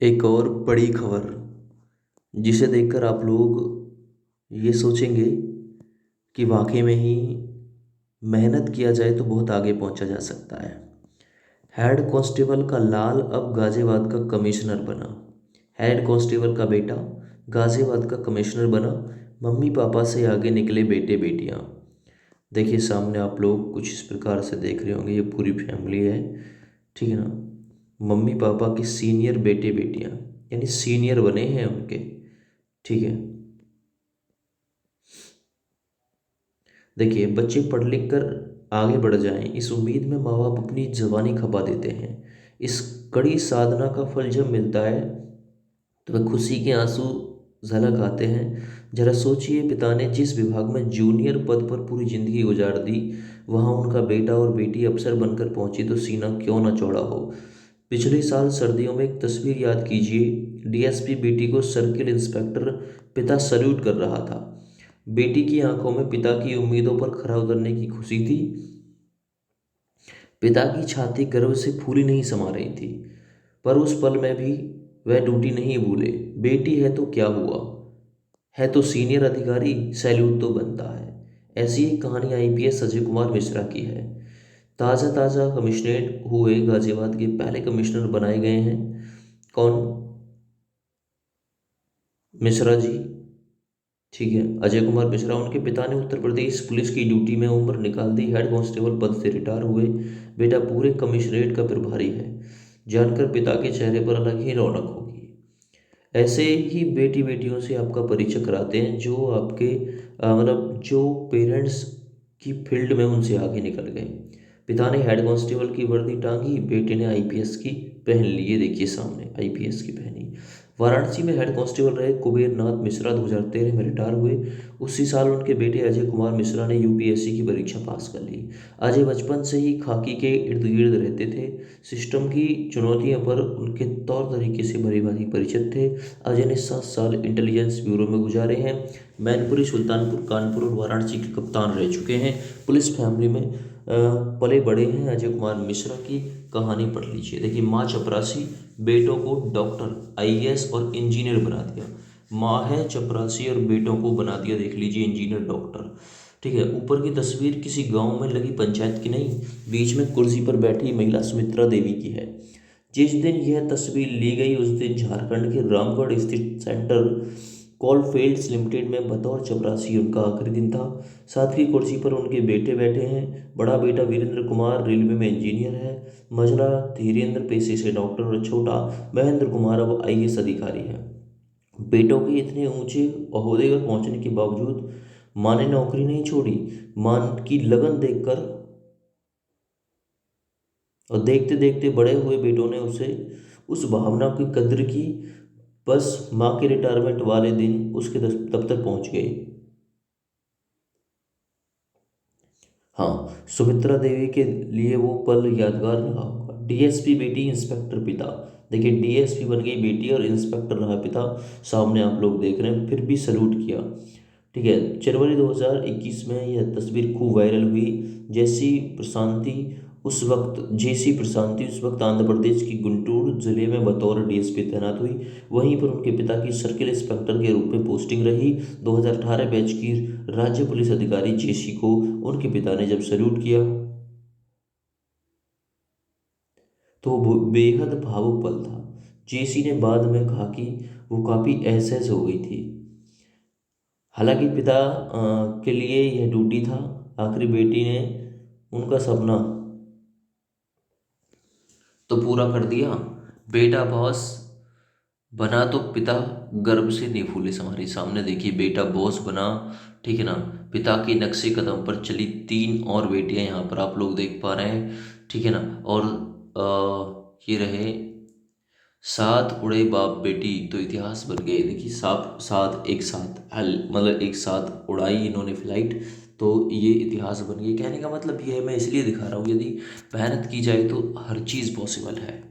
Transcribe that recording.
एक और बड़ी खबर जिसे देखकर आप लोग ये सोचेंगे कि वाकई में ही मेहनत किया जाए तो बहुत आगे पहुंचा जा सकता है। हेड कांस्टेबल का लाल अब गाजियाबाद का कमिश्नर बना। हेड कांस्टेबल का बेटा गाजियाबाद का कमिश्नर बना। मम्मी पापा से आगे निकले बेटे बेटियां। देखिए सामने आप लोग कुछ इस प्रकार से देख रहे होंगे, ये पूरी फैमिली है, ठीक है ना। मम्मी पापा के सीनियर बेटे बेटियां, यानी सीनियर बने हैं उनके, ठीक है। देखिए बच्चे पढ़ लिख कर आगे बढ़ जाएं, इस उम्मीद में माँ बाप अपनी जवानी खपा देते हैं। इस कड़ी साधना का फल जब मिलता है तो वह खुशी के आंसू झलक आते हैं। जरा सोचिए, पिता ने जिस विभाग में जूनियर पद पर पूरी जिंदगी गुजार दी, वहां उनका बेटा और बेटी अफसर बनकर पहुंची तो सीना क्यों ना चौड़ा हो। पिछले साल सर्दियों में एक तस्वीर याद कीजिए। डीएसपी बेटी को सर्किल इंस्पेक्टर पिता सल्यूट कर रहा था। बेटी की आंखों में पिता की उम्मीदों पर खरा उतरने की खुशी थी। पिता की छाती गर्व से फूली नहीं समा रही थी। पर उस पल में भी वह ड्यूटी नहीं भूले। बेटी है तो क्या हुआ, है तो सीनियर अधिकारी, सैल्यूट तो बनता है। ऐसी एक कहानी आईपीएस अजय कुमार मिश्रा की है। ताज़ा ताज़ा कमिश्नरेट हुए गाजियाबाद के पहले कमिश्नर बनाए गए हैं। कौन? मिश्रा जी, ठीक है, अजय कुमार मिश्रा। उनके पिता ने उत्तर प्रदेश पुलिस की ड्यूटी में उम्र निकाल दी। हेड कांस्टेबल पद से रिटायर हुए। बेटा पूरे कमिश्नरेट का प्रभारी है। जानकर पिता के चेहरे पर अलग ही रौनक होगी। ऐसे ही बेटी बेटियों से आपका परिचय कराते हैं जो आपके मतलब जो पेरेंट्स की फील्ड में उनसे आगे निकल गए। पिता ने हेड कांस्टेबल की वर्दी टांगी, बेटे ने आईपीएस की पहन ली। ये देखिए सामने आईपीएस की पहनी। वाराणसी में हेड कांस्टेबल रहे कुबेर नाथ मिश्रा 2013 में रिटायर हुए। उसी साल उनके बेटे अजय कुमार मिश्रा ने यूपीएससी की परीक्षा पास कर ली। अजय बचपन से ही खाकी के इर्द गिर्द रहते थे। सिस्टम की चुनौतियों पर उनके तौर तरीके से भली भांति परिचित थे। अजय ने 7 साल इंटेलिजेंस ब्यूरो में गुजारे हैं। मैनपुरी, सुल्तानपुर, कानपुर और वाराणसी के कप्तान रह चुके हैं। पुलिस फैमिली में पले बड़े हैं। अजय कुमार मिश्रा की कहानी पढ़ लीजिए। देखिए, माँ चपरासी, बेटों को डॉक्टर, आईएएस और इंजीनियर बना दिया। माँ है चपरासी और बेटों को बना दिया, देख लीजिए, इंजीनियर, डॉक्टर, ठीक है। ऊपर की तस्वीर किसी गांव में लगी पंचायत की नहीं, बीच में कुर्सी पर बैठी महिला सुमित्रा देवी की है। जिस दिन यह तस्वीर ली गई उस दिन झारखंड के रामगढ़ स्थित सेंटर कोलफील्ड्स लिमिटेड में बतौर चपरासी उनका आखिरी दिन था। सातवीं कुर्सी पर उनके बेटे बैठे हैं। बड़ा बेटा वीरेंद्र कुमार रेलवे में इंजीनियर है। मझला धीरेन्द्र पेशे से डॉक्टर और छोटा महेंद्र कुमार अब आईएएस अधिकारी है। बेटों के इतने ऊंचे ओहदे पर पहुंचने के बावजूद मां ने नौकरी नहीं छोड़ी। मां की लगन देखकर और देखते देखते बड़े हुए बेटों ने उसे उस भावना की कद्र की। बस माँ के रिटायरमेंट वाले दिन उसके दफ्तर पहुंच गए। हाँ, सुमित्रा देवी के लिए वो पल यादगार रहा होगा। डीएसपी बेटी, इंस्पेक्टर पिता। देखिए, डीएसपी बन गई बेटी और इंस्पेक्टर रहा पिता। सामने आप लोग देख रहे हैं, फिर भी सलूट किया, ठीक है। जनवरी 2021 में यह तस्वीर खूब वायरल हुई। जैसी प्रशांति उस वक्त आंध्र प्रदेश की गुंटूर जिले में बतौर डीएसपी तैनात हुई। वहीं पर उनके पिता की सर्किल इंस्पेक्टर के रूप में पोस्टिंग रही। 2018 बैच की राज्य पुलिस अधिकारी जेसी को उनके पिता ने जब सल्यूट किया तो वो बेहद भावुक पल था। जेसी ने बाद में कहा कि वो काफ़ी एहसास हो गई थी। हालांकि पिता के लिए यह ड्यूटी था। आखिरी बेटी ने उनका सपना तो पूरा कर दिया। बेटा बॉस बना तो पिता गर्व से नहीं फूले समारे। सामने देखिए, बेटा बॉस बना, ठीक है ना। पिता के नक्शे कदम पर चली 3 और बेटियां यहाँ पर आप लोग देख पा रहे हैं, ठीक है ना। और ये रहे 7 उड़े बाप बेटी तो इतिहास बन गए। देखिए, सात सात एक साथ हल मतलब एक साथ उड़ाई इन्होंने फ्लाइट, तो ये इतिहास बन गई। कहने का मतलब ये है, मैं इसलिए दिखा रहा हूँ, यदि मेहनत की जाए तो हर चीज़ पॉसिबल है।